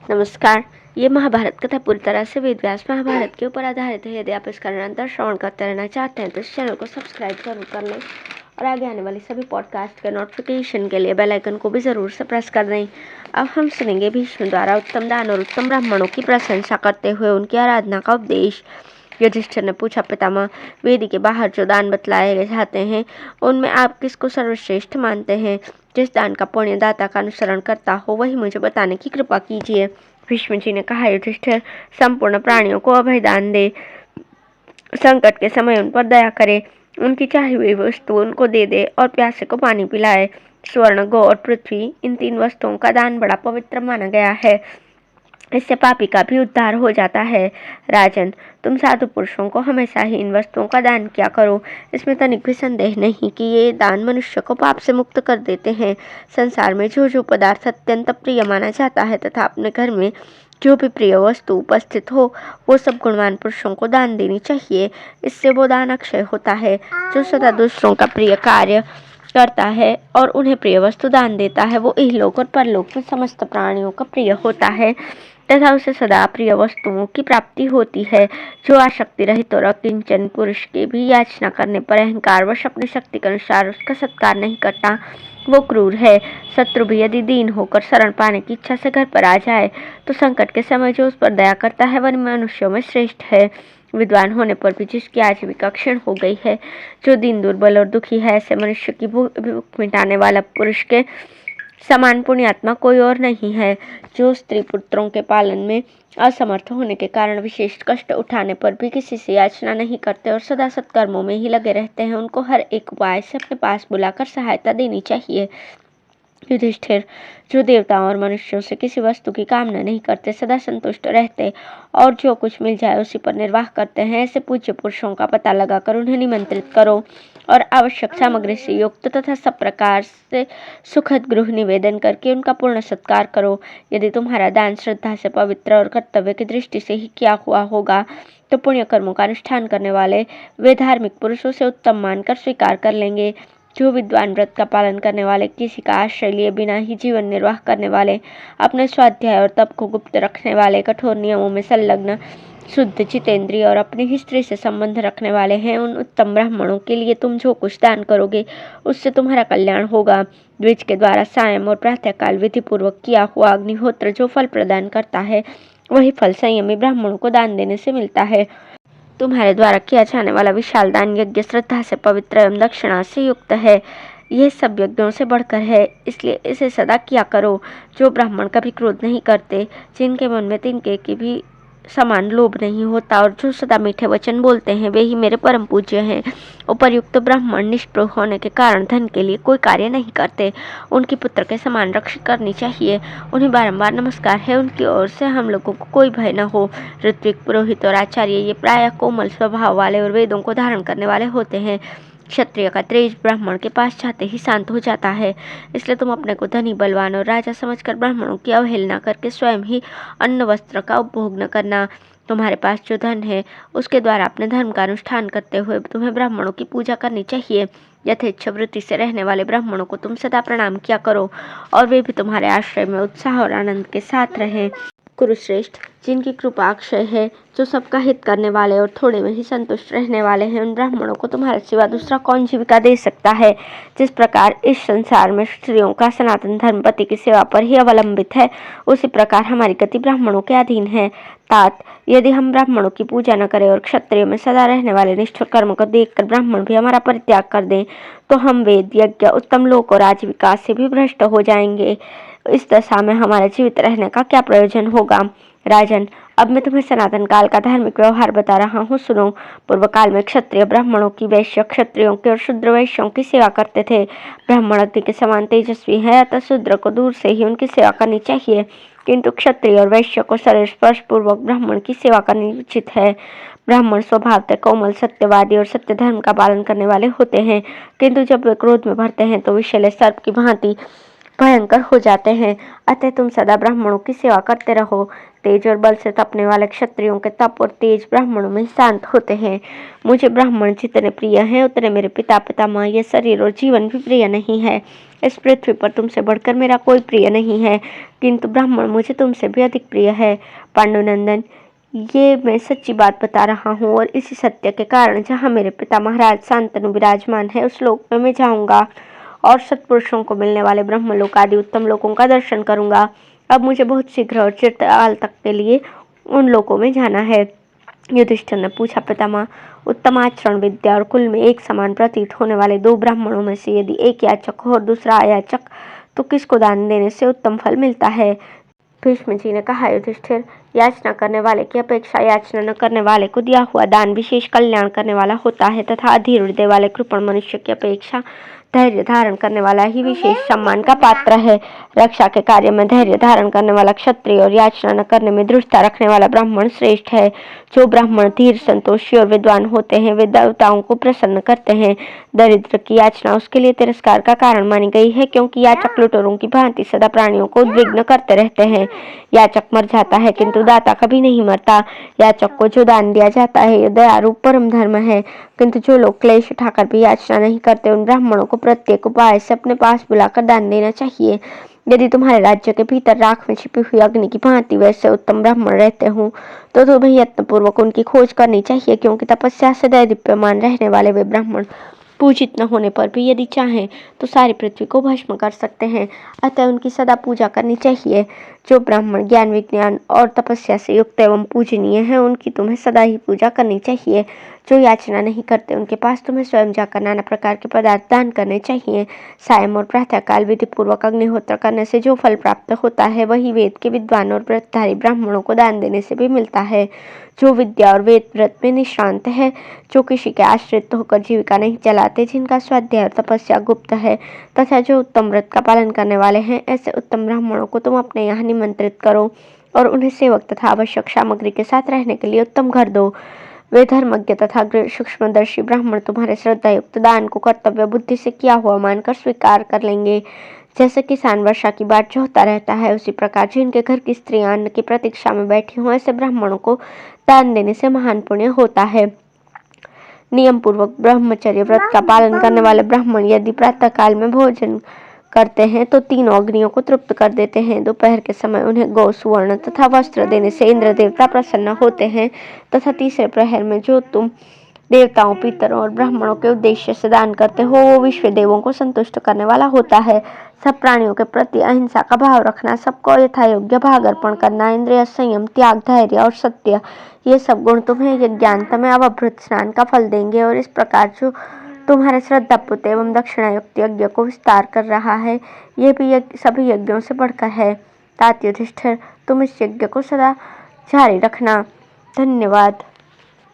नमस्कार। ये महाभारत कथा पूरी तरह से वेद व्यास महाभारत के ऊपर आधारित है। यदि आप इसका निरंतर श्रवण करते रहना चाहते हैं तो इस चैनल को सब्सक्राइब जरूर कर लें और आगे आने वाली सभी पॉडकास्ट के नोटिफिकेशन के लिए बेल आइकन को भी जरूर से प्रेस कर दें। अब हम सुनेंगे भीष्म द्वारा उत्तम दान और उत्तम ब्राह्मणों की प्रशंसा करते हुए उनकी आराधना का उपदेश। युधिष्ठिर ने पूछा, पितामह, वेदी के बाहर जो दान बतलाए जाते हैं उनमें आप किसको सर्वश्रेष्ठ मानते हैं? जिस दान का पुण्य दाता का अनुसरण करता हो वही मुझे बताने की कृपा कीजिए। भीष्म जी ने कहा, युधिष्ठिर, संपूर्ण प्राणियों को अभय दान दे, संकट के समय उन पर दया करे, उनकी चाही हुई वस्तु उनको दे दे और प्यासे को पानी पिलाए। स्वर्ण, गौ और पृथ्वी, इन 3 वस्तुओं का दान बड़ा पवित्र माना गया है। इससे पापी का भी उद्धार हो जाता है। राजन, तुम साधु पुरुषों को हमेशा ही इन वस्तुओं का दान किया करो। इसमें तनिक भी संदेह नहीं कि ये दान मनुष्य को पाप से मुक्त कर देते हैं। संसार में जो जो पदार्थ अत्यंत प्रिय माना जाता है तथा अपने घर में जो भी प्रिय वस्तु उपस्थित हो वो सब गुणवान पुरुषों को दान देनी चाहिए। इससे वो दान अक्षय होता है। जो सदा दूसरों का प्रिय कार्य करता है और उन्हें प्रिय वस्तु दान देता है वो इहलोक और परलोक में समस्त प्राणियों का प्रिय होता है तथा उसे सदा प्रिय वस्तुओं की प्राप्ति होती है। जो आसक्ति रहित और अकिंचन पुरुष की भी याचना करने पर अहंकारवश अपनी शक्ति के अनुसार उसका सत्कार नहीं करता वो क्रूर है। शत्रु भी यदि दीन होकर शरण पाने की इच्छा से घर पर आ जाए तो संकट के समय जो उस पर दया करता है वह मनुष्यों में श्रेष्ठ है। विद्वान होने पर भी जिसकी आजीविका क्षीण हो गई है, जो दीन दुर्बल और दुखी है, ऐसे मनुष्य की भूख मिटाने वाला पुरुष के समान पुण्यात्मा कोई और नहीं है। जो स्त्री पुत्रों के पालन में असमर्थ होने के कारण विशेष कष्ट उठाने पर भी किसी से याचना नहीं करते और सदा सत्कर्मों में ही लगे रहते हैं, उनको हर एक उपाय से अपने पास बुलाकर सहायता देनी चाहिए। युधिष्ठिर, जो देवताओं और मनुष्यों से किसी वस्तु की कामना नहीं करते, सदा संतुष्ट रहते और जो कुछ मिल जाए उसी पर निर्वाह करते हैं, ऐसे पूज्य पुरुषों का पता लगाकर उन्हें निमंत्रित करो और आवश्यक सामग्री से युक्त तथा सब प्रकार से सुखद गृह निवेदन करके उनका पूर्ण सत्कार करो। यदि तुम्हारा दान श्रद्धा से पवित्र और कर्तव्य की दृष्टि से ही किया हुआ होगा तो पुण्य कर्मों का अनुष्ठान करने वाले वे धार्मिक पुरुषों से उत्तम मानकर स्वीकार कर लेंगे। जो विद्वान व्रत का पालन करने वाले, किसी का आश्रय लिए बिना ही जीवन निर्वाह करने वाले, अपने स्वाध्याय और तप को गुप्त रखने वाले, कठोर नियमों में संलग्न, शुद्ध चितेंद्रिय और अपनी ही स्त्री से संबंध रखने वाले हैं, उन उत्तम ब्राह्मणों के लिए तुम जो कुछ दान करोगे उससे तुम्हारा कल्याण होगा। द्विज के द्वारा सायं और प्रातःकाल विधि पूर्वक किया हुआ अग्निहोत्र जो फल प्रदान करता है वही फल संयमी ब्राह्मणों को दान देने से मिलता है। तुम्हारे द्वारा किया जाने वाला विशाल दान यज्ञ श्रद्धा से पवित्र एवं दक्षिणा से युक्त है। यह सब यज्ञों से बढ़कर है, इसलिए इसे सदा किया करो। जो ब्राह्मण कभी क्रोध नहीं करते, जिनके मन में तिनके की भी समान लोभ नहीं होता और जो सदा मीठे वचन बोलते हैं वे ही मेरे परम पूज्य हैं। उपर्युक्त ब्राह्मण निष्प्रभ होने के कारण धन के लिए कोई कार्य नहीं करते, उनकी पुत्र के समान रक्षा करनी चाहिए। उन्हें बारंबार नमस्कार है, उनकी ओर से हम लोगों को कोई भय न हो। ऋत्विक, पुरोहित और आचार्य ये प्रायः कोमल स्वभाव वाले और वेदों को धारण करने वाले होते हैं। क्षत्रिय का तेज ब्राह्मण के पास जाते ही शांत हो जाता है, इसलिए तुम अपने को धनी, बलवान और राजा समझकर ब्राह्मणों की अवहेलना करके स्वयं ही अन्न वस्त्र का उपभोग न करना। तुम्हारे पास जो धन है उसके द्वारा अपने धर्म का अनुष्ठान करते हुए तुम्हें ब्राह्मणों की पूजा करनी चाहिए। यथेच्छ वृत्ति से रहने वाले ब्राह्मणों को तुम सदा प्रणाम किया करो और वे भी तुम्हारे आश्रय में उत्साह और आनंद के साथ रहें। कुरुश्रेष्ठ, जिनकी कृपा अक्षय है, जो सबका हित करने वाले और थोड़े में ही संतुष्ट रहने वाले हैं, उन ब्राह्मणों को तुम्हारे सिवा दूसरा कौन जीविका दे सकता है? जिस प्रकार इस संसार में स्त्रियों का सनातन धर्म पति की सेवा पर ही अवलंबित है, उसी प्रकार हमारी गति ब्राह्मणों के अधीन है। तात, यदि हम ब्राह्मणों की पूजा न करें और क्षत्रिय में सदा रहने वाले निष्ठुर कर्म को देखकर ब्राह्मण भी हमारा परित्याग कर दें तो हम वेद, यज्ञ, उत्तम लोक और आजीविका से भी भ्रष्ट हो जाएंगे। इस दशा में हमारे जीवित रहने का क्या प्रयोजन होगा? राजन, अब मैं तुम्हें सनातन काल का धार्मिक व्यवहार बता रहा हूँ, सुनो। पूर्व काल में क्षत्रिय ब्राह्मणों की, वैश्य क्षत्रियों की और शूद्र वैश्यों की सेवा करते थे। ब्राह्मण अग्नि के समान तेजस्वी है, अतः शूद्र को दूर से ही उनकी सेवा करनी चाहिए, किंतु क्षत्रिय और वैश्य को शरीर स्पर्श पूर्वक ब्राह्मण की सेवा करनी उचित है। ब्राह्मण स्वभावतः कोमल, सत्यवादी और सत्य धर्म का पालन करने वाले होते हैं, किंतु जब वे क्रोध में भरते हैं तो विषैले सर्प की भांति भयंकर हो जाते हैं। अतः तुम सदा ब्राह्मणों की सेवा करते रहो। तेज और बल से तपने वाले क्षत्रियों के तप और तेज ब्राह्मणों में शांत होते हैं। मुझे ब्राह्मण जितने प्रिय हैं उतने मेरे पिता पितामह ये शरीर और जीवन भी प्रिय नहीं है। इस पृथ्वी पर तुमसे बढ़कर मेरा कोई प्रिय नहीं है, किंतु ब्राह्मण मुझे तुमसे भी अधिक प्रिय है। पांडुनंदन, ये मैं सच्ची बात बता रहा हूँ, और इसी सत्य के कारण जहाँ मेरे पिता महाराज शांतनु विराजमान है उस लोक में मैं जाऊंगा और सत्पुरुषों को मिलने वाले ब्रह्मलोक आदि उत्तम लोकों का दर्शन करूंगा। अब मुझे बहुत शीघ्र और चिरकाल तक के लिए उन लोकों में जाना है। युधिष्ठिर ने पूछा, पितामह, उत्तम आचरण, विद्या और कुल में एक समान प्रतीत होने वाले दो ब्राह्मणों में से यदि एक याचक हो और दूसरा अयाचक, तो किसको दान देने से उत्तम फल मिलता है? भीष्म जी ने कहा, युधिष्ठिर, याचना करने वाले की अपेक्षा याचना न करने वाले को दिया हुआ दान विशेष कल्याण करने वाला होता है, तथा अधीर हृदय वाले कृपण मनुष्य की अपेक्षा धैर्य धारण करने वाला ही विशेष सम्मान का पात्र है। रक्षा के कार्य में धैर्य धारण करने वाला क्षत्रिय और याचना न करने में दृढ़ता रखने वाला ब्राह्मण श्रेष्ठ है। जो ब्राह्मण धीर, संतोषी और विद्वान होते हैं वे देवताओं को प्रसन्न करते हैं। दरिद्र की याचना उसके लिए तिरस्कार का कारण मानी गई है, क्योंकि याचक लुटेरों की भांति सदा प्राणियों को उद्विग्न करते रहते हैं। याचक मर जाता है किंतु दाता कभी नहीं मरता। याचक को जो दान दिया जाता है यह दयारूप परम धर्म है, किंतु जो लोग क्लेश उठाकर भी याचना नहीं करते उन ब्राह्मणों को प्रत्येक उपाय से अपने पास बुलाकर दान देना चाहिए। यदि तुम्हारे राज्य के भीतर राख में छिपी हुई अग्नि की भांति वैसे उत्तम ब्राह्मण रहते हो तो तुम्हें यत्नपूर्वक उनकी खोज करनी चाहिए, क्योंकि तपस्या से दैदीप्यमान रहने वाले वे ब्राह्मण पूजित न होने पर भी यदि चाहें तो सारी पृथ्वी को भस्म कर सकते हैं। अतः उनकी सदा पूजा करनी चाहिए। जो ब्राह्मण ज्ञान, विज्ञान और तपस्या से युक्त एवं पूजनीय है उनकी तुम्हें सदा ही पूजा करनी चाहिए। जो याचना नहीं करते उनके पास तुम्हें स्वयं जाकर नाना प्रकार के पदार्थ दान करने चाहिए। सायं और प्रातःकाल विधि पूर्वक अग्निहोत्र करने से जो फल प्राप्त होता है वही वेद के विद्वान और व्रतधारी ब्राह्मणों को दान देने से भी मिलता है। जो विद्या और वेद व्रत में निष्णांत है, जो किसी के आश्रित होकर जीविका नहीं चलाते, जिनका स्वाध्याय और तपस्या गुप्त है, तथा जो उत्तम व्रत का पालन करने वाले हैं, ऐसे उत्तम ब्राह्मणों को तुम अपने यहाँ निमंत्रित करो और उन्हें सेवक तथा आवश्यक सामग्री के साथ रहने के लिए उत्तम घर दो। वे धर्मज्ञ तथा सूक्ष्मदर्शी ब्राह्मण तुम्हारे श्रद्धायुक्त दान को कर्तव्य बुद्धि से किया हुआ मानकर स्वीकार कर लेंगे। जैसे किसान वर्षा की बाट जोहता रहता है, उसी प्रकार जिनके घर की स्त्रियां अन्न की प्रतीक्षा में बैठी हों ऐसे ब्राह्मणों को दान देने से महान पुण्य होता है। नियम पूर्वक ब्रह्मचर्य व्रत का पालन करने वाले ब्राह्मण यदि प्रातः काल में भोजन करते हैं तो तीनों अग्नियों को तृप्त कर देते हैं। दोपहर के समय उन्हें गौ, सुवर्ण तथा वस्त्र देने से इंद्र देवता प्रसन्न होते हैं, तथा तीसरे प्रहर में जो तुम देवताओं, पितरों और ब्राह्मणों के उद्देश्य से दान करते हो वो विश्व देवों को संतुष्ट करने वाला होता है। सब प्राणियों के प्रति अहिंसा का भाव रखना, सबको यथायोग्य भाग अर्पण करना, इंद्रिय संयम, त्याग, धैर्य और सत्य, ये सब गुण तुम्हें यज्ञांत में अवभृत स्नान का फल देंगे। और इस प्रकार जो तुम्हारे श्रद्धापूत एवं दक्षिणायुक्त यज्ञ को विस्तार कर रहा है, ये भी सभी यज्ञों से बढ़कर है। तात युधिष्ठिर, तुम इस यज्ञ को सदा जारी रखना। धन्यवाद।